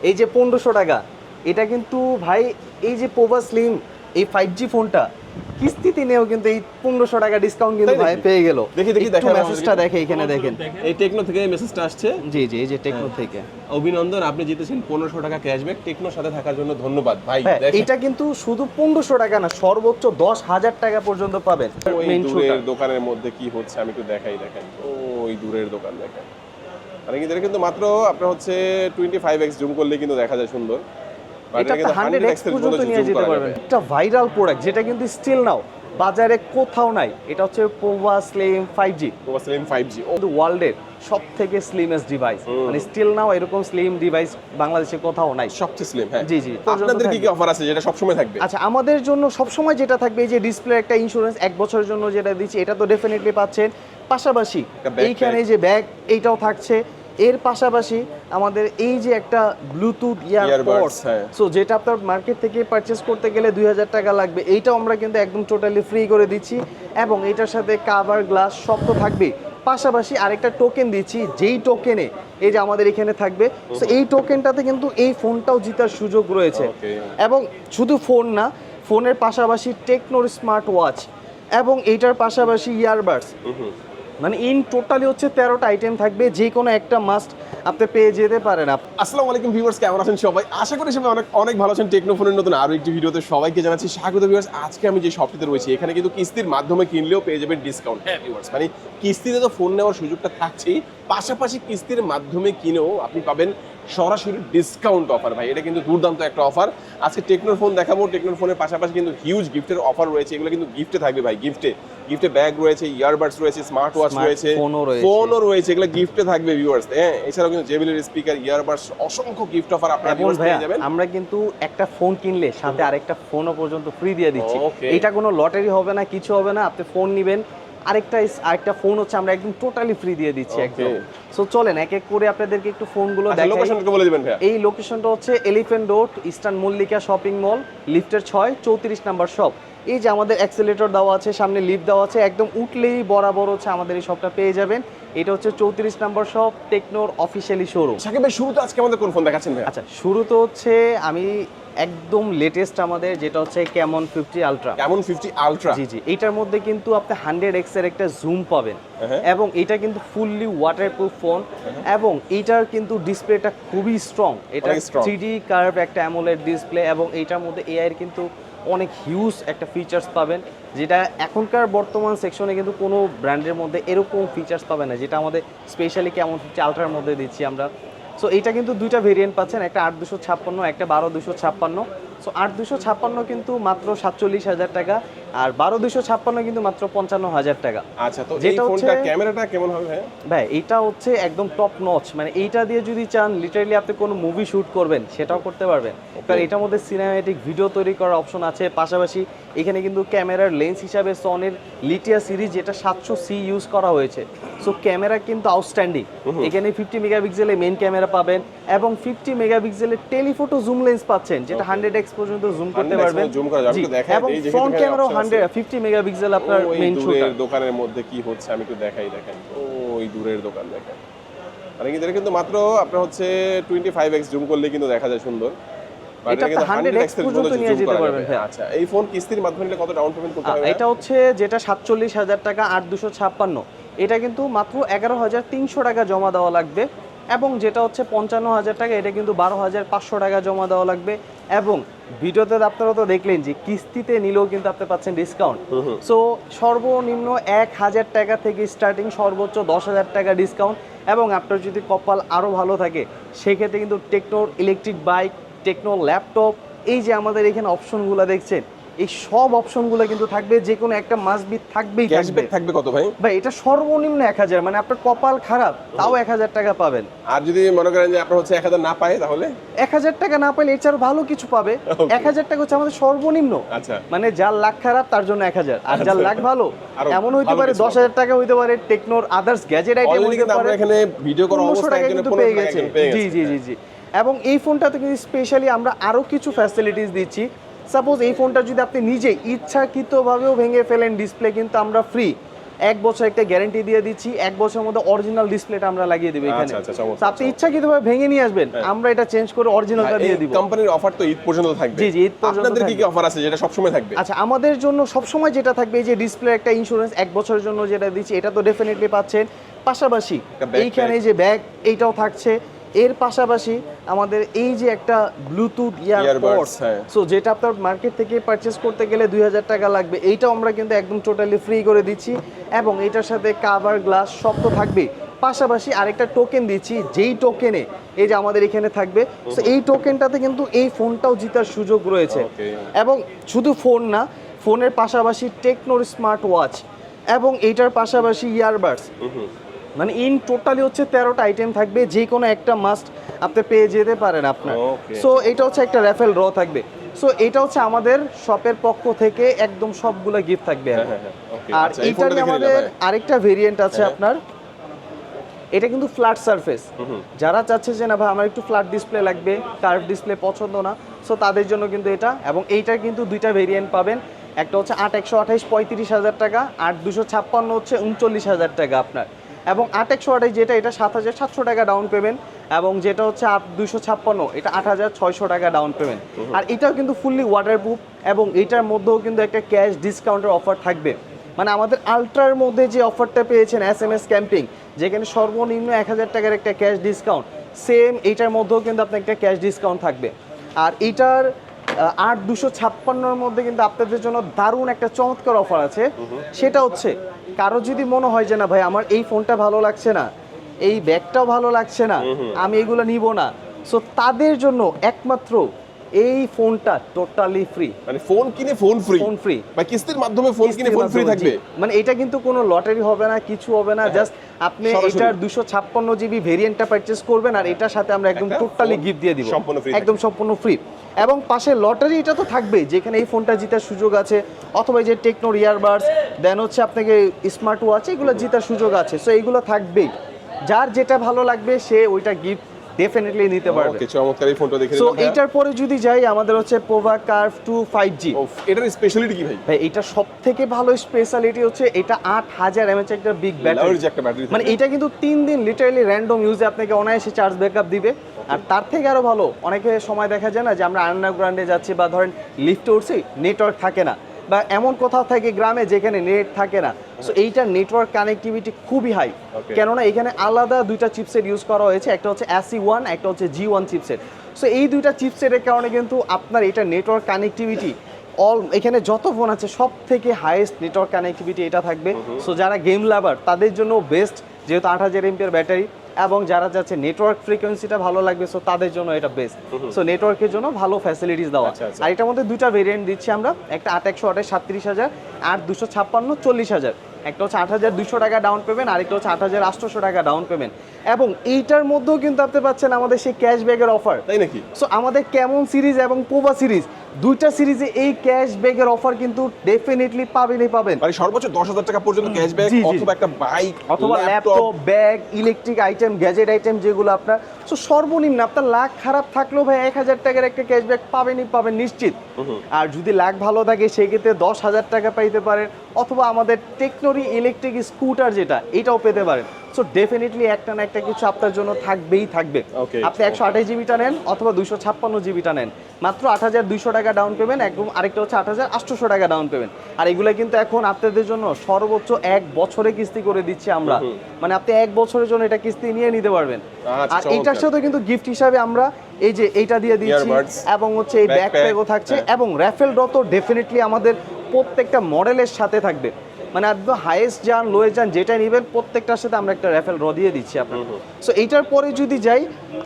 এই যে 1500 টাকা, এটা কিন্তু ভাই এই যে পোভা স্লিম এই 5G ফোনটা কিস্তিতে নিয়েও কিন্তু এই 1500 টাকা ডিসকাউন্ট কিন্তু ভাই পেয়ে গেল। দেখি একটু মেসেজটা দেখে এখানে দেখেন। এই টেকনো থেকে মেসেজটা আসছে। জি জি, এই যে টেকনো থেকে। অভিনন্দন, আপনি জিতেছেন 1500 টাকা ক্যাশব্যাক। টেকনোর সাথে থাকার জন্য ধন্যবাদ ভাই। এটা কিন্তু শুধু 1500 টাকা না, সর্বোচ্চ 10,000 টাকা পর্যন্ত পাবেন। ওই দূরের দোকানের মধ্যে কি হচ্ছে আমি একটু দেখাই, দেখেন ওই দূরের দোকান দেখেন। মানে কিন্তু মাত্র আপনার হচ্ছে 25x জুম করলে কিন্তু দেখা যায় সুন্দর। এটা 100x পর্যন্ত নিয়ে যেতে পারবেন। একটা ভাইরাল প্রোডাক্ট যেটা কিন্তু স্টিল নাও বাজারে কোথাও নাই, এটা হচ্ছে Pova slim 5G। Pova slim 5G ওয়ার্ল্ডের সবথেকে স্লিমেস্ট ডিভাইস, মানে স্টিল নাও এরকম স্লিম ডিভাইস বাংলাদেশে কোথাও নাই, সবচেয়ে স্লিম। হ্যাঁ জি জি। আপনাদের কি কি অফার আছে যেটা সব সময় থাকবে? আচ্ছা, আমাদের জন্য সব সময় যেটা থাকবে এই যে ডিসপ্লে একটা ইন্স্যুরেন্স 1 বছরের জন্য যেটা দিচ্ছি, এটা তো ডেফিনেটলি পাচ্ছেন। পাশাপাশি এইখানে যে ব্যাগ এইটাও থাকছে। এর পাশাপাশি আমাদের এই যে একটা ব্লুটুথ ইয়ারবাডস, সো যেটা আপনার মার্কেট থেকে পারচেজ করতে গেলে 2000 টাকা লাগবে, এইটাও আমরা কিন্তু একদম টোটালি ফ্রি করে দিচ্ছি। এবং এটার সাথে কাভার গ্লাস সব তো থাকবে। পাশাপাশি আরেকটা টোকেন দিচ্ছি, যেই টোকেনে এই যে আমাদের এখানে থাকবে, সো এই টোকেনটাতে কিন্তু এই ফোনটাও জেতার সুযোগ রয়েছে। এবং শুধু ফোন না, ফোনের পাশাপাশি টেকনোর স্মার্ট ওয়াচ এবং এইটার পাশাপাশি ইয়ারবাডস, মানে ইন টোটালি হচ্ছে 13টা আইটেম থাকবে, যে কোনো একটা মাস্ট আপনি পেয়ে যেতে পারেন। আসসালামু আলাইকুম ভিউয়ার্স, কেমন আছেন সবাই? আশা করি সবাই অনেক অনেক ভালো আছেন। টেকনো ফোনের নতুন আরো একটি ভিডিওতে সবাইকে জানাচ্ছি স্বাগত। ভিউয়ার্স, আজকে আমি যে শপটিতে রয়েছি এখানে কিন্তু কিস্তির মাধ্যমে কিনলেও পেয়ে যাবেন ডিসকাউন্ট। হ্যাঁ ভিউয়ার্স, মানে কিস্তিতে তো ফোন নেওয়ার সুযোগটা থাকছেই, পাশাপাশি কিস্তির মাধ্যমে কিনেও আপনি পাবেন সরাসরি ডিসকাউন্ট অফার। ভাই এটা কিন্তু দুর্দান্ত একটা অফার। আজকে টেকনোর ফোন দেখাবো, টেকনোর ফোনের পাশাপাশি কিন্তু হিউজ গিফটের অফার রয়েছে। এগুলো কিন্তু গিফটে থাকবে ভাই, গিফটে ব্যাগ রয়েছে, ইয়ারবাডস রয়েছে, স্মার্ট ওয়াচ রয়েছে, ফোনও রয়েছে, এগুলো গিফটে থাকবে ভিউয়ার্স। হ্যাঁ, এছাড়াও কিন্তু জেবিলের স্পিকার, ইয়ারবাডস, অসংখ্য গিফট অফার আপনারা পেয়ে যাবেন। আমরা কিন্তু একটা ফোন কিনলে সাথে আরেকটা ফোনও পর্যন্ত ফ্রি দিয়ে দিচ্ছি। এটা কোনো লটারি হবে না, কিছু হবে না। আপনি ফোন নেবেন, আরেকটা ফোন হচ্ছে আমরা একদম টোটালি ফ্রি দিয়ে দিচ্ছি একদম। সো চলেন এক এক করে আপনাদেরকে একটু ফোনগুলো দেখাই। লোকেশনটা বলে দিবেন ভাই। এই লোকেশনটা হচ্ছে elephant road, eastern Mallika shopping mall, লিফটের 6 34 নাম্বার শপ। এই যে আমাদের অ্যাক্সেলেটর দেওয়া আছে, সামনে লিফট দেওয়া আছে, একদম উঠলেই বরাবর হচ্ছে আমাদের এই শপটা পেয়ে যাবেন। এটা হচ্ছে 34 নাম্বার শপ, টেকনোর অফিশিয়ালি শোরুম। সাকিব ভাই, শুরুতে আজকে আমাদের কোন ফোন দেখাচ্ছেন ভাই? আচ্ছা, শুরুতে হচ্ছে আমি একদম লেটেস্ট আমাদের যেটা হচ্ছে ক্যামন 50 আলট্রা। ক্যামন 50 আলট্রা, জি জি। এটার মধ্যে কিন্তু আপনি 100x এর একটা জুম পাবেন, এবং এটা কিন্তু ফুললি ওয়াটারপ্রুফ ফোন, এবং এটার কিন্তু ডিসপ্লেটা খুবই স্ট্রং। এটা 3D কার্ভ একটা অ্যামোলেড ডিসপ্লে, এবং এটার মধ্যে এআই এর কিন্তু অনেক হিউজ একটা ফিচার্স পাবেন, যেটা এখনকার বর্তমান সেকশনে কিন্তু কোনো ব্র্যান্ডের মধ্যে এরকম ফিচার্স পাবেন না, যেটা আমাদের স্পেশালি ক্যামন 50 আলট্রার মধ্যে দিচ্ছি আমরা। সো এইটা কিন্তু দুইটা ভেরিয়েন্ট পাচ্ছেন, একটা 8256, একটা 12256। সো 8256 কিন্তু মাত্র 47,000 টাকা, আর 12256 কিন্তু মাত্র 55,000 টাকা। আচ্ছা, তো এই ফোনটা ক্যামেরাটা কেমন হবে ভাই? এইটা হচ্ছে একদম টপ নচ, মানে এইটা দিয়ে যদি চান লিটারালি আপনি কোনো মুভি শুট করবেন সেটাও করতে পারবেন, কারণ এটার মধ্যে সিনেম্যাটিক ভিডিও তৈরি করার অপশন আছে। পাশাপাশি এখানে কিন্তু ক্যামেরার লেন্স হিসাবে সনির লিটিয়া সিরিজ যেটা 700C ইউজ করা হয়েছে। সো ক্যামেরা কিন্তু আউটস্ট্যান্ডিং। এখানে 50 মেগাপিক্সেলের মেইন ক্যামেরা পাবেন, এবং 50 মেগাপিক্সেলের টেলিফটো জুম লেন্স পাচ্ছেন, যেটা 100x পর্যন্ত জুম করতে পারবেন। এবং ফ্রন্ট ক্যামেরাও 50 মেগাপিক্সেল আপনার মেইন শুটার। দোকানের মধ্যে কি হচ্ছে আমি একটু দেখাই, দেখেন ওই দূরের দোকান দেখেন। মানে কিন্তু মাত্র আপনার হচ্ছে 25x জুম করলে কিন্তু দেখা যায় সুন্দর। এটা 100x পর্যন্ত নিয়ে যেতে পারবেন ভাই। আচ্ছা, এই ফোন কিস্তির মাধ্যমে নিলে কত ডাউন পেমেন্ট করতে হবে? এটা হচ্ছে যেটা 47,000 টাকা 8256, এটা কিন্তু মাত্র 11,300 টাকা জমা দেওয়া লাগবে। এবং যেটা হচ্ছে 55,000 টাকা, এটা কিন্তু 12,500 টাকা জমা দেওয়া লাগবে। এবং ভিডিওতে আপনারা তো দেখলেন যে কিস্তিতে নিলেও কিন্তু আপনি পাচ্ছেন ডিসকাউন্ট। সো সর্বনিম্ন 1,000 টাকা থেকে স্টার্টিং, সর্বোচ্চ 10,000 টাকা ডিসকাউন্ট। এবং আপনার যদি কপাল আরও ভালো থাকে সেক্ষেত্রে কিন্তু টেকনোর ইলেকট্রিক বাইক, টেকনো ল্যাপটপ, এই যে আমাদের এখানে অপশনগুলো দেখছেন, এই সব অপশনগুলো কিন্তু থাকবে, যে কোনো একটা মাস্ট বি থাকবেই। ক্যাশব্যাক থাকবে কত ভাই? ভাই এটা সর্বনিম্ন 1000, মানে আপনার কপাল খারাপ তাও 1000 টাকা পাবেন। আর যদি মনে করেন যে আপনার হচ্ছে 1000 না পায়, তাহলে 1000 টাকা না পাইলে এর চেয়ে ভালো কিছু পাবে। 1000 টাকা হচ্ছে আমাদের সর্বনিম্ন। আচ্ছা, মানে যার লাখ খারাপ তার জন্য 1000, আর যার লাখ ভালো এমন হইতে পারে 10,000 টাকা হইতে পারে, টেকনোর আদার্স গ্যাজেট আইটেম হইতে পারে। আমরা এখানে ভিডিও করার অবস্থায় একজন 15 পেয়ে গেছে। জি জি জি জি। এবং এই ফোনটাতে কিন্তু স্পেশালি আমরা আরো কিছু ফ্যাসিলিটিস দিচ্ছি। সাপোজ এই ফোনটা যদি আপনি নিজে ইচ্ছাকৃতভাবেও ভেঙে ফেলেন, ডিসপ্লে কিন্তু আমরা ফ্রি। 1 বছর একটা গ্যারান্টি দিয়ে দিচ্ছি, 1 বছরের মধ্যে অরিজিনাল ডিসপ্লেটা আমরা লাগিয়ে দেব এখানে। আচ্ছা, চমৎকার, তো আপনি ইচ্ছাকৃতভাবে ভেঙে নিয়ে আসবেন, আমরা এটা চেঞ্জ করে অরিজিনালটা দিয়ে দিব। কোম্পানির অফার তো ঈদ পর্যন্ত থাকবে। জি জি, ঈদ পর্যন্ত আপনাদের কি থাকবে। অফার আছে যেটা সবসময় থাকবে? আচ্ছা, আমাদের জন্য সবসময় যেটা থাকবে এই যে ডিসপ্লে একটা ইন্স্যুরেন্স 1 বছরের জন্য যেটা দিচ্ছি, এটা তো ডেফিনেটলি পাচ্ছেন। পাশাপাশি এইখানে যে ব্যাগ এইটাও থাকছে। এর পাশাপাশি আমাদের এই যে একটা ব্লুটুথ ইয়ারপডস, সো যেটা আপনার মার্কেট থেকে পারচেজ করতে গেলে 2000 টাকা লাগবে, এইটাও আমরা কিন্তু একদম টোটালি ফ্রি করে দিচ্ছি। এবং এটার সাথে কাভার গ্লাস সব তো থাকবে। পাশাপাশি আরেকটা টোকেন দিচ্ছি, যেই টোকেনে এই যে আমাদের এখানে থাকবে, সো এই টোকেনটাতে কিন্তু এই ফোনটাও জেতার সুযোগ রয়েছে। এবং শুধু ফোন না, ফোনের পাশাপাশি টেকনোর স্মার্ট ওয়াচ এবং এইটার পাশাপাশি ইয়ারবাডস, মানে ইন টোটালি হচ্ছে 13টা আইটেম থাকবে, যে কোনো একটা মাস্ট আপনি পেয়ে যেতে পারেন আপনার। সো এটা হচ্ছে একটা র্যাফেল ড্র থাকবে। সো এটা হচ্ছে আমাদের শপের পক্ষ থেকে একদম সবগুলো গিফট থাকবে। আর এইটারই আমাদের আরেকটা ভেরিয়েন্ট আছে আপনার, এটা কিন্তু ফ্ল্যাট সারফেস। যারা চাচ্ছে যে না ভাই আমার একটু ফ্ল্যাট ডিসপ্লে লাগবে, কার্ভ ডিসপ্লে পছন্দ না, সো তাদের জন্য কিন্তু এটা। এবং এইটার কিন্তু দুইটা ভেরিয়েন্ট পাবেন, একটা হচ্ছে 8128 35,000 টাকা, 8256 হচ্ছে 39,000 টাকা আপনার। এবং 8128 যেটা, এটা 7,700 টাকা ডাউন পেমেন্ট, এবং যেটা হচ্ছে 8256 এটা 8,600 টাকা ডাউন পেমেন্ট। আর এটাও কিন্তু ফুললি ওয়াটারপ্রুফ, এবং এটার মধ্যেও কিন্তু একটা ক্যাশ ডিসকাউন্টের অফার থাকবে। মানে আমাদের আলট্রার মধ্যে যে অফারটা পেয়েছেন SMS ক্যাম্পিং, যেখানে সর্বনিম্ন 1000 টাকার একটা ক্যাশ ডিসকাউন্ট, সেম এইটার মধ্যেও কিন্তু আপনার একটা ক্যাশ ডিসকাউন্ট থাকবে। আর এইটার 8256 মধ্যে কিন্তু আপনাদের জন্য দারুণ একটা চমৎকার অফার আছে। সেটা হচ্ছে কারো যদি মনে হয় যে না ভাই আমার এই ফোনটা ভালো লাগছে না, এই ব্যাগটাও ভালো লাগছে না, আমি এগুলো নিব না, সো তাদের জন্য একমাত্র এই ফোনটা টোটালি ফ্রি। মানে ফোন কিনে ফোন ফ্রি, ফোন ফ্রি বা কিস্তির মাধ্যমে ফোন কিনে ফোন ফ্রি থাকবে। মানে এটা কিন্তু কোনো লটারি হবে না, কিছু হবে না, জাস্ট আপনি এটার 256 জিবি ভেরিয়েন্টটা পারচেজ করবেন, আর এটার সাথে আমরা একদম টোটালি গিফট দিয়ে দিব, একদম সম্পূর্ণ ফ্রি। এবং পাশে লটারি এটা তো থাকবেই, যেখানে এই ফোনটা জেতার সুযোগ আছে, অথবা এই যে টেকনোর ইয়ারবাডস, দেন হচ্ছে আপনাকে স্মার্ট ওয়াচ, এগুলো জেতার সুযোগ আছে। সো এইগুলো থাকবেই, যার যেটা ভালো লাগবে সে ওইটা গিফট ডেফিনেটলি নিতে পারবে। ওকে, চমৎকার এই ফোনটা দেখে সো নিন। এটার পরে যদি যাই, আমাদের হচ্ছে পোভা কার্ভ 2 5G। এটার স্পেশালিটি কি ভাই? ভাই এটা সবথেকে ভালো স্পেশালিটি হচ্ছে এটা 8000 mAh একটা বিগ ব্যাটারি। মানে এটা কিন্তু 3 দিন লিটারালি র্যান্ডম ইউজে আপনাকে অনায়াসে চার্জ ব্যাকআপ দিবে। আর তার থেকে আরো ভালো, অনেকে সময় দেখা যায় না যে আমরা আন্ডারগ্রাউন্ডে যাচ্ছি বা ধরেন লিফটে উঠছি, নেটওয়ার্ক থাকে না, বা এমন কোথাও থাকে গ্রামে যেখানে নেট থাকে না, সো এইটার নেটওয়ার্ক কানেক্টিভিটি খুবই হাই। কেননা এখানে আলাদা দুইটা চিপসেট ইউজ করা হয়েছে, একটা হচ্ছে SE1, একটা হচ্ছে G1 চিপসেট। সো এই দুইটা চিপসেটের কারণে কিন্তু আপনার এটা নেটওয়ার্ক কানেক্টিভিটি এখানে যত ফোন আছে সব থেকে হাইয়েস্ট নেটওয়ার্ক কানেক্টিভিটি এটা থাকবে। সো যারা গেম লাভার তাদের জন্য বেস্ট, যেহেতু 8000 mAh ব্যাটারি, এবং যারা যাচ্ছে নেটওয়ার্ক ফ্রিকোয়েন্সিটা ভালো লাগবে, সো তাদের জন্য এটা বেস্ট। সো নেটওয়ার্কের জন্য ভালো ফ্যাসিলিটিস দেওয়া। আর এটার মধ্যে দুইটা ভেরিয়েন্ট দিচ্ছি আমরা, একটা 8128 37,000, 8256 40,000। একটা হচ্ছে 8200 টাকা ডাউন পেমেন্ট, আরেকটা হচ্ছে 8800 টাকা ডাউন পেমেন্ট। এবং এইটার মধ্যেও কিন্তু আপনি পাচ্ছেন আমাদের সেই ক্যাশব্যাকের অফার, তাই নাকি? সো আমাদের কেমন সিরিজ এবং পোভা সিরিজ দুইটা সিরিজে এই ক্যাশব্যাকের অফার কিন্তু ডেফিনেটলি পাবেনই পাবেন। মানে সর্বোচ্চ 10,000 টাকা পর্যন্ত ক্যাশব্যাক, অথবা একটা বাইক, অথবা laptop, bag, electric item, gadget item যেগুলো আপনার, সো সর্বনিম্ন আপনার লাখ খারাপ থাকলেও ভাই 1000 টাকার একটা ক্যাশব্যাক পাবেনই পাবেন নিশ্চিত। আর যদি লাখ ভালো থাকে সেক্ষেত্রে 10,000 টাকা পাইতে পারেন, অথবা আমাদের টেকনোরি ইলেকট্রিক স্কুটার যেটা, এটাও পেতে পারেন। সো ডেফিনেটলি একটা না একটা কিছু আপনার জন্য থাকবেই থাকবে। আপনি 128 জিবিটা নেন অথবা 256 জিবিটা নেন, মাত্র 8200 টাকা ডাউন পেমেন্ট, একদম। আরেকটা হচ্ছে 8800 টাকা ডাউন পেমেন্ট। আর এগুলা কিন্তু এখন আপনাদের জন্য সর্বোচ্চ 1 বছরে কিস্তি করে দিচ্ছি আমরা, মানে আপনি 1 বছরের জন্য এটা কিস্তি নিয়ে নিতে পারবেন। আর এটার সাথে কিন্তু গিফট হিসাবে আমরা এই যে এইটা দিয়ে দিচ্ছি, এবং হচ্ছে এই ব্যাকপ্যাকও থাকছে, এবং র্যাফেল ড্র তো ডেফিনেটলি আমাদের প্রত্যেকটা মডেলের সাথে থাকবে। মানে একদম হাইয়েস্ট যান লোয়েস্ট যান যেটা নেবেন প্রত্যেকটার সাথে আমরা একটা র্যাফেল ড্র দিয়ে দিচ্ছি আপনাকে। সো এইটার পরে যদি যাই,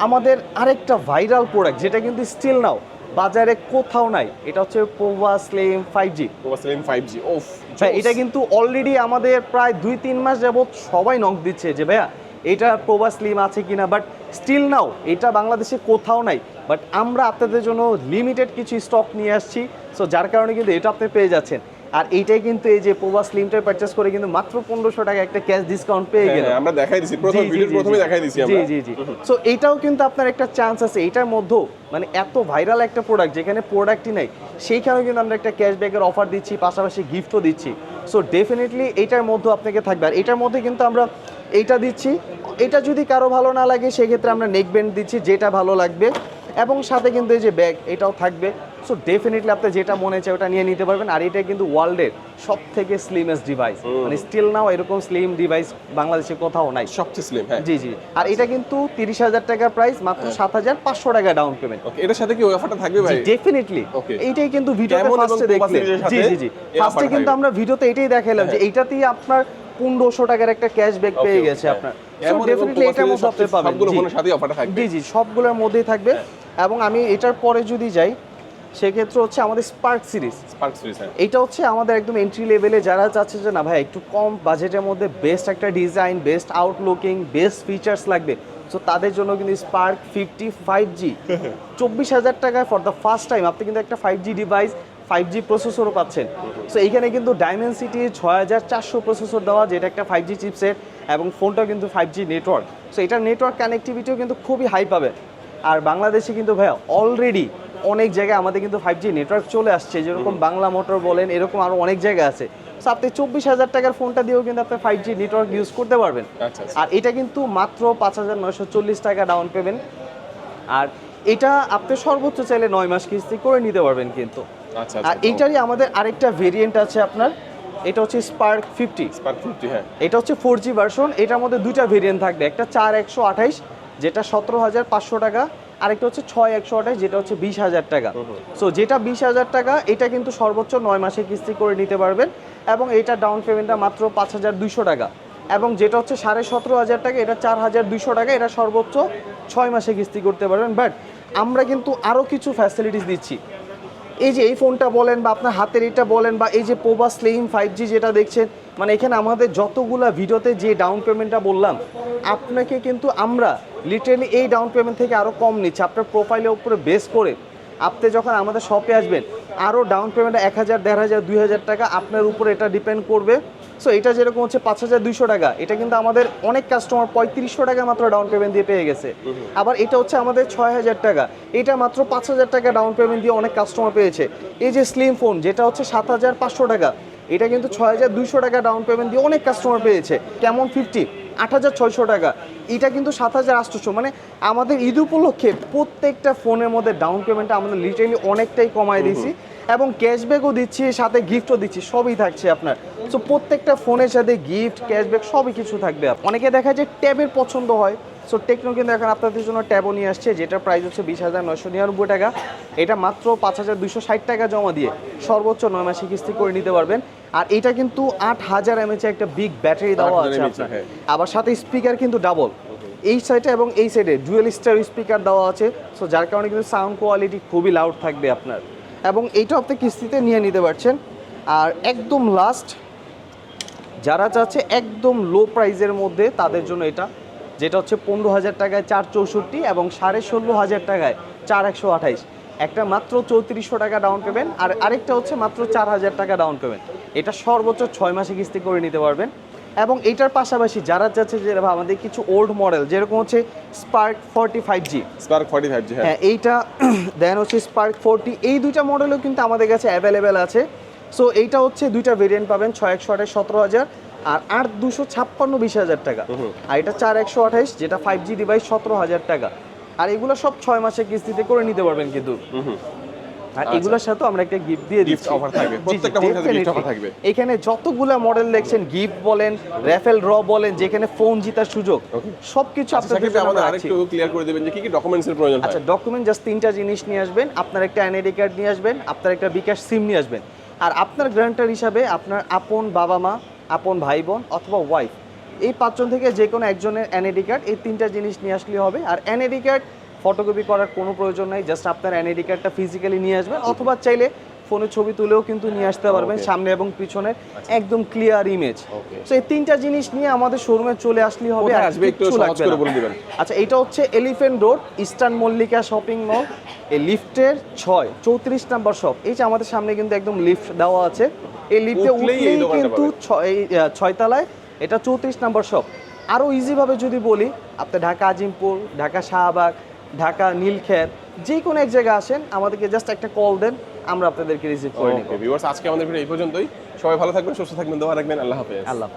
আমাদের আরেকটা ভাইরাল প্রোডাক্ট যেটা কিন্তু স্টিল নাও বাজারে কোথাও নাই, এটা হচ্ছে Pova slim 5G। Pova slim 5G, ওফ ভাই এটা কিন্তু অলরেডি আমাদের প্রায় 2-3 মাস যাবত সবাই নক দিচ্ছে যে ভাইয়া এটা পোভা স্লিম আছে কিনা, বাট স্টিল নাও এটা বাংলাদেশে কোথাও নাই। বাট আমরা আপনাদের জন্য লিমিটেড কিছু স্টক নিয়ে আসছি, সো যার কারণে কিন্তু এটা আপনি পেয়ে যাচ্ছেন। আর এইটাই কিন্তু এই যে পোভা স্লিমটা পারচেজ করে কিন্তু মাত্র 1500 টাকা একটা ক্যাশ ডিসকাউন্ট পেয়ে গেলেন। আমরা দেখাই দিছি প্রথম ভিডিওর প্রথমে দেখাই দিছি আমরা। জি জি জি। সো এইটাও কিন্তু আপনার একটা চান্স আছে, এটার মধ্যেও মানে এত ভাইরাল একটা প্রোডাক্ট যেখানে প্রোডাক্টই নাই সেইখানেও কিন্তু আমরা একটা ক্যাশব্যাকের অফার দিচ্ছি, পাশাপাশি গিফটও দিচ্ছি। সো ডেফিনেটলি এইটার মধ্যে আপনাকে থাকবে। আর এটার মধ্যে কিন্তু আমরা এইটা দিচ্ছি, এটা যদি কারো ভালো না লাগে সেক্ষেত্রে আমরা নেক ব্যান্ড দিচ্ছি যেটা ভালো লাগবে, এবং সাথে কিন্তু এই যে ব্যাগ এটাও থাকবে। সো ডেফিনেটলি আপনি যেটা মনে চায় ওটা নিয়ে নিতে পারবেন। আর এটা কিন্তু ওয়ার্ল্ডের সব থেকে স্লিমেস্ট ডিভাইস, মানে স্টিল নাও এরকম স্লিম ডিভাইস বাংলাদেশে কোথাও নাই, সবচেয়ে স্লিম। হ্যাঁ জি জি। আর এটা কিন্তু 30,000 টাকার প্রাইস, মাত্র 7,500 টাকা ডাউন পেমেন্ট। ওকে, এটার সাথে কি ওই অফারটা থাকবে ভাই? Definitely Okay. এইটাই কিন্তু ভিডিওতে কেমন এবং ফার্স্টে Popa দেখলেন, series এর জি সাথে জি জি, এই ফার্স্টে offer কিন্তু থাকবে। আমরা ভিডিওতে এটাই দেখাইলাম যে এইটাতেই আপনার 1500 টাকার একটা ক্যাশব্যাক পেয়ে Okay, গেছে okay, আপনার। হ্যাঁ। সো এমন এবং ডেফিনেটলি Popa এটার series মধ্যে আপনি পাবেন, সবগুলো জি। ফোনের সাথেই অফারটা থাকবে। জি জি, সবগুলোর মধ্যেই থাকবে। এবং আমি এটার পরে যদি যাই সেক্ষেত্রে হচ্ছে আমাদের স্পার্ক সিরিজ। স্পার্ক সিরিজ, হ্যাঁ। এটা হচ্ছে আমাদের একদম এন্ট্রি লেভেলে যারা চাচ্ছে যে না ভাই একটু কম বাজেটের মধ্যে বেস্ট একটা ডিজাইন, বেস্ট আউটলুকিং, বেস্ট ফিচার্স লাগবে, সো তাদের জন্য কিন্তু স্পার্ক 50 5G 24,000 টাকায় ফর দ্য ফার্স্ট টাইম আপনি কিন্তু একটা 5G ডিভাইস, 5G প্রসেসরও পাচ্ছেন। সো এইখানে কিন্তু ডাইমেনসিটি 6400 প্রসেসর দেওয়া, যেটা একটা 5G চিপসেট, এবং ফোনটাও কিন্তু 5G নেটওয়ার্ক। সো এটার নেটওয়ার্ক কানেক্টিভিটিও কিন্তু খুবই হাই পাবে। আর বাংলাদেশে কিন্তু ভাইয়া অলরেডি অনেক জায়গায় আমাদের কিন্তু 5G নেটওয়ার্ক চলে আসছে, যেরকম বাংলা মোটর বলেন, এরকম আরও অনেক জায়গা আছে। সো আপনি 24,000 টাকার ফোনটা দিয়েও কিন্তু আপনি 5G নেটওয়ার্ক ইউজ করতে পারবেন। আচ্ছা, আচ্ছা। আর এটা কিন্তু মাত্র 5,940 টাকা ডাউন পেমেন্ট। আর এটা আপনি সর্বোচ্চ চাইলে 9 মাস কিস্তি করে নিতে পারবেন কিন্তু। আচ্ছা আর আচ্ছা। এইটারই আমাদের আরেকটা ভেরিয়েন্ট আছে আপনার, এটা হচ্ছে স্পার্ক 50। স্পার্ক 50, হ্যাঁ। এটা হচ্ছে 4G ভার্সন। এটার মধ্যে দুইটা ভেরিয়েন্ট থাকবে, একটা 4128 যেটা 17,500 টাকা, আরেকটা হচ্ছে 6128 যেটা হচ্ছে 20,000 টাকা। সো যেটা 20,000 টাকা এটা কিন্তু সর্বোচ্চ 9 মাসে কিস্তি করে নিতে পারবেন, এবং এটা ডাউন পেমেন্টটা মাত্র 5,200 টাকা। এবং যেটা হচ্ছে 17,500 টাকা এটা 4,200 টাকা, এটা সর্বোচ্চ 6 মাসে কিস্তি করতে পারবেন। বাট আমরা কিন্তু আরও কিছু ফ্যাসিলিটিস দিচ্ছি। এই যে এই ফোনটা বলেন বা আপনার হাতের এটা বলেন, বা এই যে পোভা স্লিম 5G যেটা দেখছেন, মানে এখানে আমাদের যতগুলা ভিডিওতে যে ডাউন পেমেন্টটা বললাম আপনাকে কিন্তু আমরা লিটারেলি এই ডাউন পেমেন্ট থেকে আরও কম নিচ্ছি। আপনার প্রোফাইলের উপরে বেস করে আপনি যখন আমাদের শপে আসবেন আরও ডাউন পেমেন্ট 1,000 1,500 2,000 টাকা আপনার উপরে এটা ডিপেন্ড করবে। সো এটা যেরকম হচ্ছে 5,200 টাকা, এটা কিন্তু আমাদের অনেক কাস্টমার 3500 টাকা মাত্র ডাউন পেমেন্ট দিয়ে পেয়ে গেছে। আবার এটা হচ্ছে আমাদের 6,000 টাকা, এটা মাত্র 5,000 টাকা ডাউন পেমেন্ট দিয়ে অনেক কাস্টমার পেয়েছে। এই যে স্লিম ফোন যেটা হচ্ছে 7,500 টাকা, এটা কিন্তু 6,200 টাকা ডাউন পেমেন্ট দিয়ে অনেক কাস্টমার পেয়েছে। কেমন 50 8,600 টাকা, এটা কিন্তু 7,800। মানে আমাদের ঈদ উপলক্ষে প্রত্যেকটা ফোনের মধ্যে ডাউন পেমেন্টটা আমরা লিটারেলি অনেকটাই কমায় দিয়েছি, এবং ক্যাশব্যাকও দিচ্ছি, সাথে গিফটও দিচ্ছি, সবই থাকছে আপনার। সো প্রত্যেকটা ফোনের সাথে গিফট, ক্যাশব্যাক সবই কিছু থাকবে। অনেকে দেখা যায় ট্যাবের পছন্দ হয়, সো টেকনো কিন্তু এখন আপনাদের জন্য ট্যাবও নিয়ে আসছে, যেটার প্রাইস হচ্ছে 20,999 টাকা। এটা মাত্র 5,260 টাকা জমা দিয়ে সর্বোচ্চ 9 মাসে কিস্তি করে নিতে পারবেন। আর এটা কিন্তু 8,000 mAh একটা বিগ ব্যাটারি দেওয়া 8,000 আছে mAh, আপনার। হ্যাঁ। আবার সাথে স্পিকার কিন্তু ডাবল, এই সাইডে এবং এই সাইডে ডুয়েল স্টার স্পিকার দেওয়া আছে। সো যার কারণে কিন্তু সাউন্ড কোয়ালিটি খুবই লাউড থাকবে আপনার, এবং এইটা আপনি কিস্তিতে নিয়ে নিতে পারছেন। আর একদম লাস্ট যারা চাচ্ছে একদম লো প্রাইসের মধ্যে তাদের জন্য এটা, যেটা হচ্ছে 15,000 টাকায় 464 এবং 16,500 টাকায় 4128। একটা মাত্র 3400 টাকা ডাউন পেমেন্ট, আর আরেকটা হচ্ছে মাত্র 4,000 টাকা ডাউন পেমেন্ট। এটা সর্বোচ্চ 6 মাসে কিস্তি করে নিতে পারবেন। এবং এইটার পাশাপাশি যারা চাচ্ছে যে আমাদের কিছু ওল্ড মডেল যেরকম হচ্ছে স্পার্ক 45G, স্পার্ক 45G, হ্যাঁ। হ্যাঁ এইটা দেন হচ্ছে স্পার্ক 40, এই দুইটা মডেলও কিন্তু আমাদের কাছে অ্যাভেলেবেল আছে। সো এইটা হচ্ছে দুইটা ভেরিয়েন্ট পাবেন, 6128 17,000 আর 8256 20,000 টাকা। আর এটা 4128 যেটা 5G ডিভাইস 17,000 টাকা। আর এগুলো সব 6 মাসের কিস্তিতে করে নিতে পারবেন কিন্তু। আর এগুলোর সাথে আমরা একটা গিফট দিয়ে দিচ্ছি, অফার থাকবে, প্রত্যেকটা ফোনের সাথে গিফট অফার থাকবে। এখানে যতগুলা মডেল দেখছেন, গিফট বলেন, র্যাফেল ড্র বলেন, যেখানে ফোন জেতার সুযোগ, সবকিছু আপনাদের জন্য আমাদের আমরা রাখছি। আরেকটু ক্লিয়ার করে দিবেন যে কি কি ডকুমেন্টসের প্রয়োজন হয়। আচ্ছা, ডকুমেন্ট জাস্ট 3টা জিনিস নিয়ে আসবেন। আপনার একটা এনআইডি কার্ড নিয়ে আসবেন, আপনার একটা বিকাশ সিম নিয়ে আসবেন, আর আপনার গ্যারান্টার হিসাবে আপনার আপন বাবা মা, আপন ভাই বোন অথবা ওয়াইফ, এই 5 জন থেকে যে কোনো একজনের এনআইডি কার্ড, এই 3টা জিনিস নিয়ে আসলেই হবে। আর এনআইডি কার্ড ফটোকপি করার কোনো প্রয়োজন নাই, জাস্ট আপনার এনআইডি কার্ডটা ফিজিক্যালি নিয়ে আসবেন, অথবা চাইলে ফোনে ছবি তুলেও কিন্তু নিয়ে আসতে পারবেন, Okay. সামনে এবং পিছনে একদম ক্লিয়ার ইমেজ। Okay. তো এই তিনটা জিনিস নিয়ে আমাদের শোরুমে চলে আসলেই হবে, কোথায় আর আসবে একটু কিচ্ছু সহজ লাগবে করে না। বলে দিবেন। আচ্ছা, এটা হচ্ছে elephant road, eastern Mallika shopping mall, এই লিফটের 34 নাম্বার শপ। এই যে আমাদের সামনে কিন্তু একদম লিফট দেওয়া আছে, এই লিফটে উঠলেই এই উঠলেই দোকানটা কিন্তু পাবেন। 6 তলায় এটা 34 নাম্বার শপ। আরও ইজিভাবে যদি বলি, আপনি ঢাকা আজিমপুর, ঢাকা শাহবাগ, ঢাকা নীলক্ষেত, যে কোনো এক জায়গায় আসেন, আমাদেরকে জাস্ট একটা কল দেন, আমরা আপনাদেরকে রিসিভ করে নিব। ওকে ভিউয়ার্স, আজকে আমাদের ভিডিও এই পর্যন্তই। সবাই ভালো থাকবেন, সুস্থ থাকবেন, দোয়া রাখবেন। আল্লাহ হাফেজ। আল্লাহ।